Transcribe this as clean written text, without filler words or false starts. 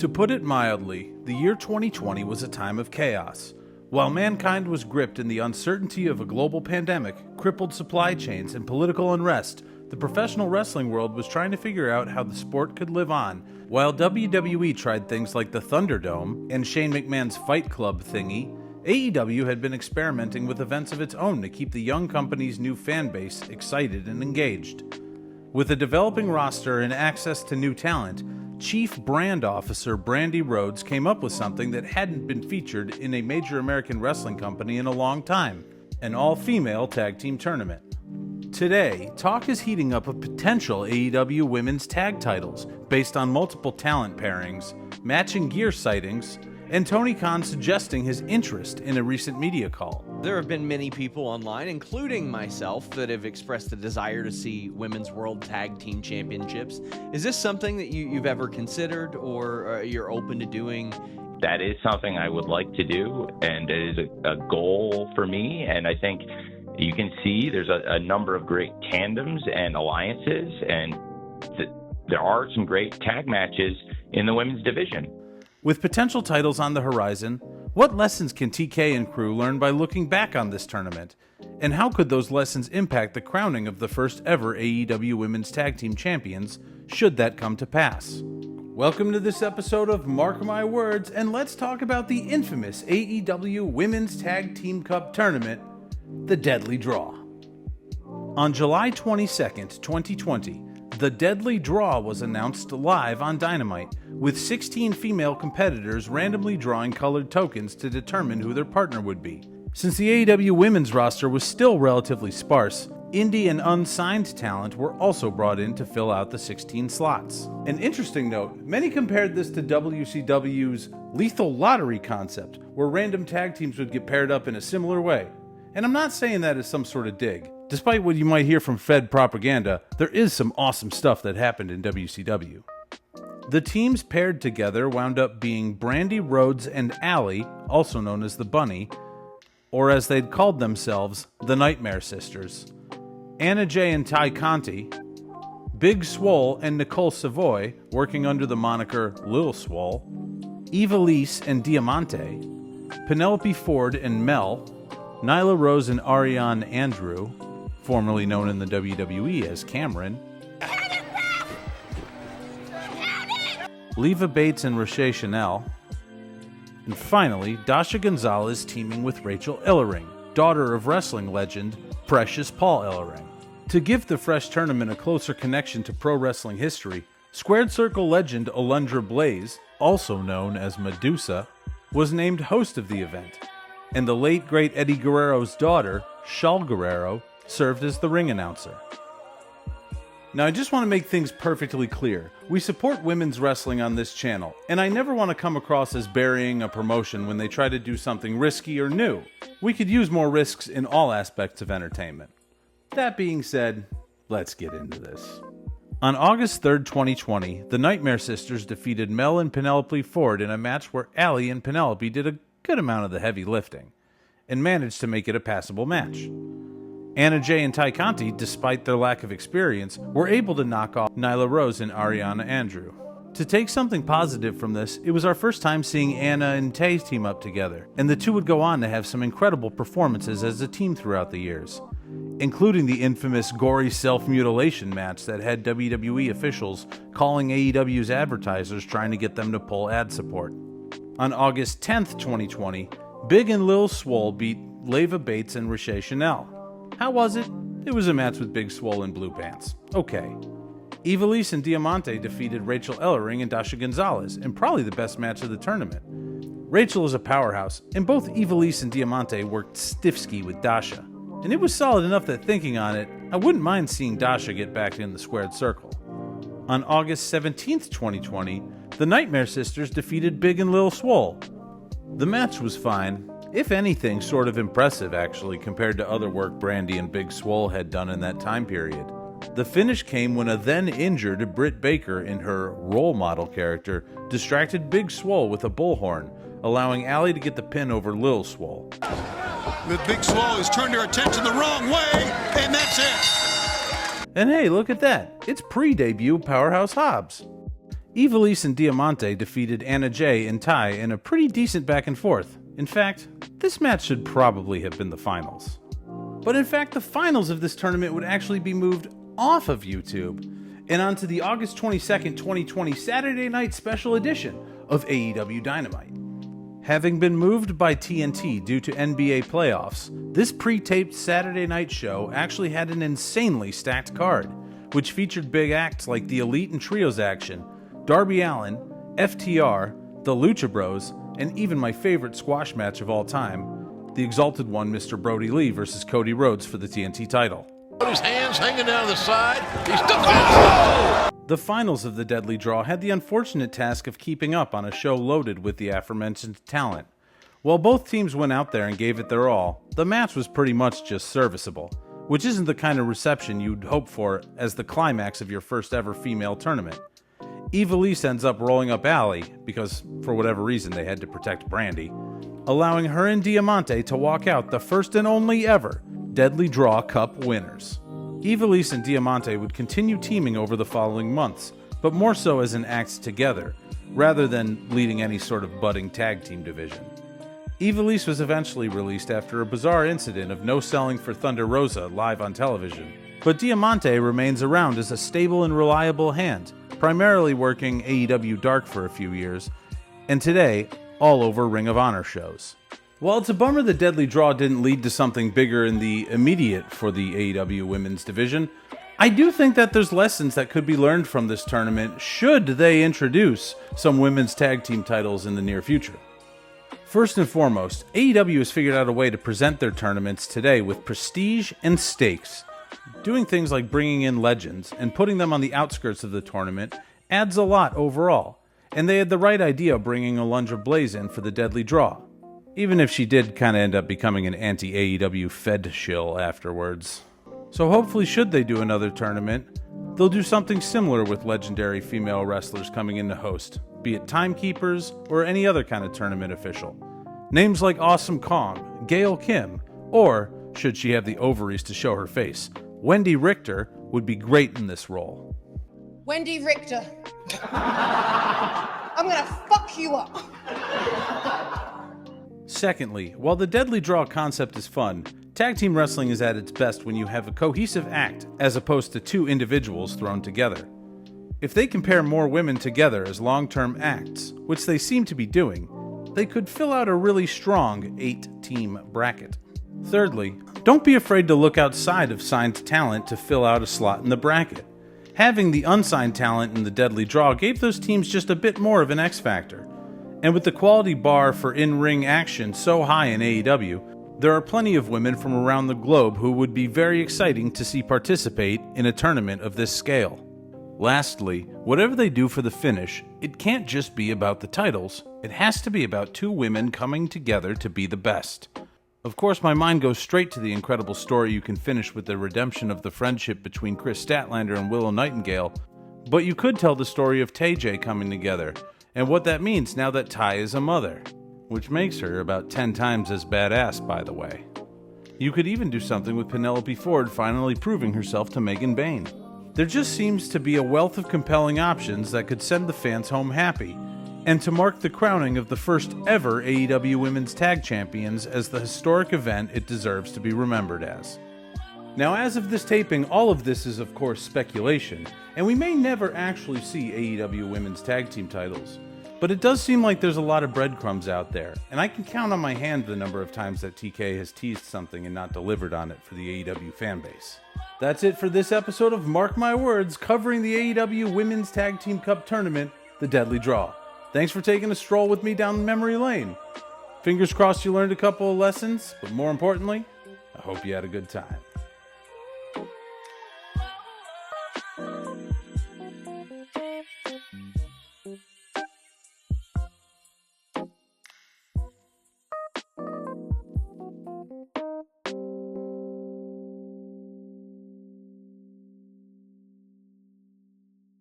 To put it mildly, the year 2020 was a time of chaos. While mankind was gripped in the uncertainty of a global pandemic, crippled supply chains, and political unrest, the professional wrestling world was trying to figure out how the sport could live on. While WWE tried things like the Thunderdome and Shane McMahon's Fight Club thingy, AEW had been experimenting with events of its own to keep the young company's new fan base excited and engaged. With a developing roster and access to new talent, Chief Brand Officer Brandi Rhodes came up with something that hadn't been featured in a major American wrestling company in a long time: an all-female tag team tournament. Today, talk is heating up of potential AEW Women's tag titles based on multiple talent pairings, matching gear sightings, and Tony Khan suggesting his interest in a recent media call. There have been many people online, including myself, that have expressed the desire to see Women's World Tag Team Championships. Is this something that you've ever considered or you're open to doing? That is something I would like to do, and it is a goal for me. And I think you can see there's a number of great tandems and alliances, and there are some great tag matches in the women's division. With potential titles on the horizon, what lessons can TK and crew learn by looking back on this tournament? And how could those lessons impact the crowning of the first ever AEW Women's Tag Team Champions, should that come to pass? Welcome to this episode of Mark My Words, and let's talk about the infamous AEW Women's Tag Team Cup Tournament, the Deadly Draw. On July 22nd, 2020, the Deadly Draw was announced live on Dynamite, with 16 female competitors randomly drawing colored tokens to determine who their partner would be. Since the AEW women's roster was still relatively sparse, indie and unsigned talent were also brought in to fill out the 16 slots. An interesting note, many compared this to WCW's Lethal Lottery concept, where random tag teams would get paired up in a similar way. And I'm not saying that as some sort of dig. Despite what you might hear from Fed propaganda, there is some awesome stuff that happened in WCW. The teams paired together wound up being Brandi Rhodes and Allie, also known as the Bunny, or as they'd called themselves, the Nightmare Sisters, Anna Jay and Ty Conti, Big Swole and Nicole Savoy, working under the moniker Lil Swole, Ivelisse and Diamante, Penelope Ford and Mel, Nyla Rose and Ariane Andrew, formerly known in the WWE as Cameron, Leva Bates and Rashay Chanel, and finally, Dasha Gonzalez teaming with Rachel Ellering, daughter of wrestling legend Precious Paul Ellering. To give the fresh tournament a closer connection to pro wrestling history, Squared Circle legend Alundra Blaze, also known as Medusa, was named host of the event, and the late great Eddie Guerrero's daughter, Shaul Guerrero, served as the ring announcer. Now, I just want to make things perfectly clear. We support women's wrestling on this channel, and I never want to come across as burying a promotion when they try to do something risky or new. We could use more risks in all aspects of entertainment. That being said, let's get into this. On August 3rd, 2020, the Nightmare Sisters defeated Mel and Penelope Ford in a match where Allie and Penelope did a good amount of the heavy lifting, and managed to make it a passable match. Anna Jay and Ty Conti, despite their lack of experience, were able to knock off Nyla Rose and Ariana Andrew. To take something positive from this, it was our first time seeing Anna and Tay team up together, and the two would go on to have some incredible performances as a team throughout the years, including the infamous gory self-mutilation match that had WWE officials calling AEW's advertisers trying to get them to pull ad support. On August 10th, 2020, Big and Lil Swole beat Leva Bates and Rashay Chanel. How was it? It was a match with Big Swole in blue pants. Okay. Ivelisse and Diamante defeated Rachel Ellering and Dasha Gonzalez, in probably the best match of the tournament. Rachel is a powerhouse, and both Ivelisse and Diamante worked stiff-ski with Dasha. And it was solid enough that, thinking on it, I wouldn't mind seeing Dasha get back in the squared circle. On August 17th, 2020, the Nightmare Sisters defeated Big and Lil Swole. The match was fine. If anything, sort of impressive, actually, compared to other work Brandi and Big Swole had done in that time period. The finish came when a then-injured Britt Baker, in her role model character, distracted Big Swole with a bullhorn, allowing Allie to get the pin over Lil Swole. The Big Swole has turned her attention the wrong way, and that's it! And hey, look at that. It's pre-debut Powerhouse Hobbs. Ivelisse and Diamante defeated Anna Jay and Ty in a pretty decent back and forth. In fact, this match should probably have been the finals. But in fact, the finals of this tournament would actually be moved off of YouTube and onto the August 22nd, 2020 Saturday night special edition of AEW Dynamite. Having been moved by TNT due to NBA playoffs, this pre-taped Saturday night show actually had an insanely stacked card, which featured big acts like the Elite and Trios Action, Darby Allin, FTR, the Lucha Bros, and even my favorite squash match of all time, the Exalted One Mr. Brody Lee versus Cody Rhodes for the TNT title. His hands hanging down the side. He's still The finals of the Deadly Draw had the unfortunate task of keeping up on a show loaded with the aforementioned talent. While both teams went out there and gave it their all, the match was pretty much just serviceable, which isn't the kind of reception you'd hope for as the climax of your first ever female tournament. Ivelisse ends up rolling up Allie, because for whatever reason they had to protect Brandy, allowing her and Diamante to walk out the first and only ever Deadly Draw Cup winners. Ivelisse and Diamante would continue teaming over the following months, but more so as an act together, rather than leading any sort of budding tag team division. Ivelisse was eventually released after a bizarre incident of no selling for Thunder Rosa live on television, but Diamante remains around as a stable and reliable hand, primarily working AEW Dark for a few years, and today, all over Ring of Honor shows. While it's a bummer the Deadly Draw didn't lead to something bigger in the immediate for the AEW Women's division, I do think that there's lessons that could be learned from this tournament should they introduce some women's tag team titles in the near future. First and foremost, AEW has figured out a way to present their tournaments today with prestige and stakes. Doing things like bringing in legends and putting them on the outskirts of the tournament adds a lot overall, and they had the right idea bringing Alundra Blaze in for the Deadly Draw, even if she did kind of end up becoming an anti-AEW Fed shill afterwards. So hopefully should they do another tournament, they'll do something similar with legendary female wrestlers coming in to host, be it timekeepers or any other kind of tournament official. Names like Awesome Kong, Gail Kim, or, should she have the ovaries to show her face, Wendy Richter would be great in this role. Wendy Richter. I'm gonna fuck you up. Secondly, while the Deadly Draw concept is fun, tag team wrestling is at its best when you have a cohesive act as opposed to two individuals thrown together. If they can pair more women together as long-term acts, which they seem to be doing, they could fill out a really strong 8-team bracket. Thirdly, don't be afraid to look outside of signed talent to fill out a slot in the bracket. Having the unsigned talent in the Deadly Draw gave those teams just a bit more of an X factor. And with the quality bar for in-ring action so high in AEW, there are plenty of women from around the globe who would be very exciting to see participate in a tournament of this scale. Lastly, whatever they do for the finish, it can't just be about the titles, it has to be about two women coming together to be the best. Of course, my mind goes straight to the incredible story you can finish with the redemption of the friendship between Chris Statlander and Willow Nightingale, but you could tell the story of Tay-J coming together, and what that means now that Ty is a mother, which makes her about 10 times as badass, by the way. You could even do something with Penelope Ford finally proving herself to Megan Bayne. There just seems to be a wealth of compelling options that could send the fans home happy, and to mark the crowning of the first ever AEW Women's Tag Champions as the historic event it deserves to be remembered as. Now, as of this taping, all of this is of course speculation, and we may never actually see AEW Women's Tag Team titles, but it does seem like there's a lot of breadcrumbs out there, and I can count on my hand the number of times that TK has teased something and not delivered on it for the AEW fanbase. That's it for this episode of Mark My Words, covering the AEW Women's Tag Team Cup Tournament, The Deadly Draw. Thanks for taking a stroll with me down memory lane. Fingers crossed you learned a couple of lessons, but more importantly, I hope you had a good time.